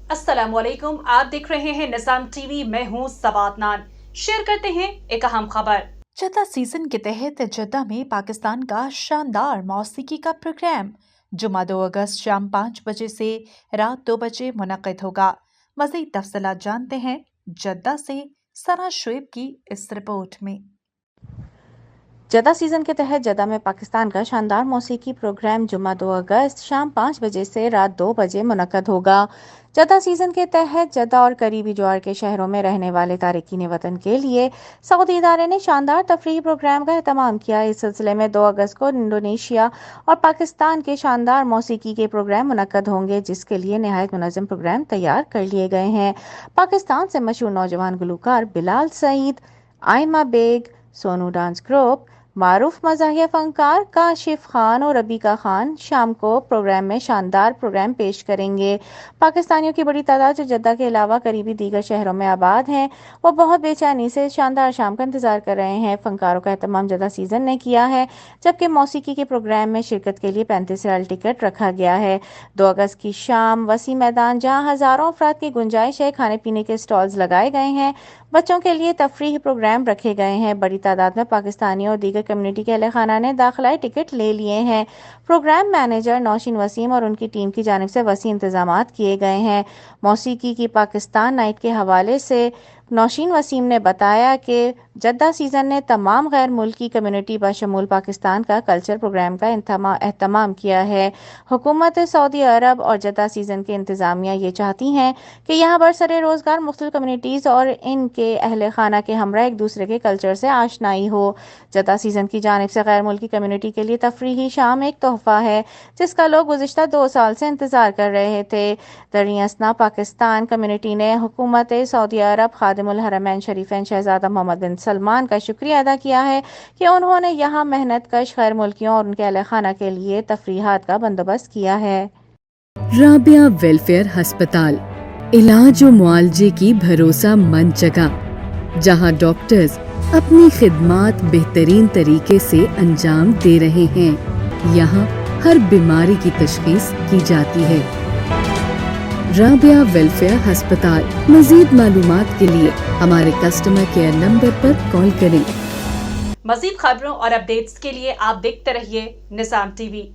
अस्सलाम वालेकुम, आप देख रहे हैं निज़ाम टीवी। मैं हूं सवात नान। शेयर करते हैं एक अहम खबर। जद्दा सीजन के तहत जद्दा में पाकिस्तान का शानदार मौसीकी का प्रोग्राम जुमा 2 अगस्त शाम 5 बजे से रात 2 बजे मुनक्किद होगा। मज़ीद तफसीलात जानते हैं जद्दा से सना शुएब की इस रिपोर्ट में। जद्दा सीजन के तहत जद्दा में पाकिस्तान का शानदार मौसीकी प्रोग्राम जुम्मा 2 अगस्त शाम 5 बजे से रात 2 बजे मुनक्किद होगा। जद्दा सीजन के तहत जद्दा और करीबी ज्वार के शहरों में रहने वाले तारिकीन वतन के लिए सऊदी इदारे ने शानदार तफरीही प्रोग्राम का एहतमाम किया। इस सिलसिले में 2 अगस्त को इंडोनेशिया और पाकिस्तान के शानदार मौसीकी के प्रोग्राम मुनक्किद होंगे, जिसके लिए नहायत मुनज़्ज़म प्रोग्राम तैयार कर लिए गए हैं। पाकिस्तान से मशहूर नौजवान गुलकार बिलाल सईद, आयमा बेग, सोनू डांस ग्रुप, मारूफ मज़ाहिया फनकार काशिफ खान और रबीका खान शाम को प्रोग्राम में शानदार प्रोग्राम पेश करेंगे। पाकिस्तानियों की बड़ी तादाद जो जद्दा के अलावा करीबी दीगर शहरों में आबाद हैं, वो बहुत बेचैनी से शानदार शाम का इंतजार कर रहे हैं। फनकारों का एहतमाम जद्दा सीजन ने किया है, जबकि मौसीकी के प्रोग्राम में शिरकत के लिए 35 रियाल टिकट रखा गया है। 2 अगस्त की शाम वसी मैदान, जहाँ हज़ारों अफराद की गुंजाइश है, खाने पीने के स्टॉल्स लगाए गए हैं। बच्चों के लिए तफरीही प्रोग्राम रखे गए हैं। बड़ी तादाद में पाकिस्तानी और दीगर कम्युनिटी के अहले खाना ने दाखिलाई टिकट ले लिए हैं। प्रोग्राम मैनेजर नौशीन वसीम और उनकी टीम की जानिब से वसी इंतजामात किए गए हैं। मौसीकी की पाकिस्तान नाइट के हवाले से नौशीन वसीम ने बताया कि जद्दा सीजन ने तमाम गैर मुल्की कम्युनिटी बशमूल पाकिस्तान का कल्चर प्रोग्राम का एहतमाम किया है। हुकूमत सऊदी अरब और जद्दा सीजन के इंतजामिया ये चाहती हैं कि यहाँ बरसरे रोजगार मुख्तलिफ कम्युनिटीज़ और इनके अहले खाना के हमरा एक दूसरे के कल्चर से आशनाई हो। जद्दा सीजन की जानिब से गैर मुल्की कम्युनिटी के लिए तफरीही शाम एक तोहफा है, जिसका लोग गुज़िश्ता 2 साल से इंतजार कर रहे थे। दरियासना पाकिस्तान कम्युनिटी ने हुकूमत सऊदी अरब खादिमुल हरमैन शरीफैन शहजादा मोहम्मद बिन सलमान का शुक्रिया अदा किया है कि उन्होंने यहाँ मेहनत कश गैर मुल्कियों और उनके अहले खाना के लिए तफरीहात का बंदोबस्त किया है। राबिया वेलफेयर अस्पताल, इलाज और मुआलजे की भरोसा मंद जगह, जहां डॉक्टर्स अपनी खिदमात बेहतरीन तरीके से अंजाम दे रहे हैं। यहाँ हर बीमारी की तशखीस की जाती है। राबिया वेलफेयर अस्पताल। मजीद मालूमात के लिए हमारे कस्टमर केयर नंबर पर कॉल करें। मजीद खबरों और अपडेट्स के लिए आप देखते रहिए निज़ाम टीवी।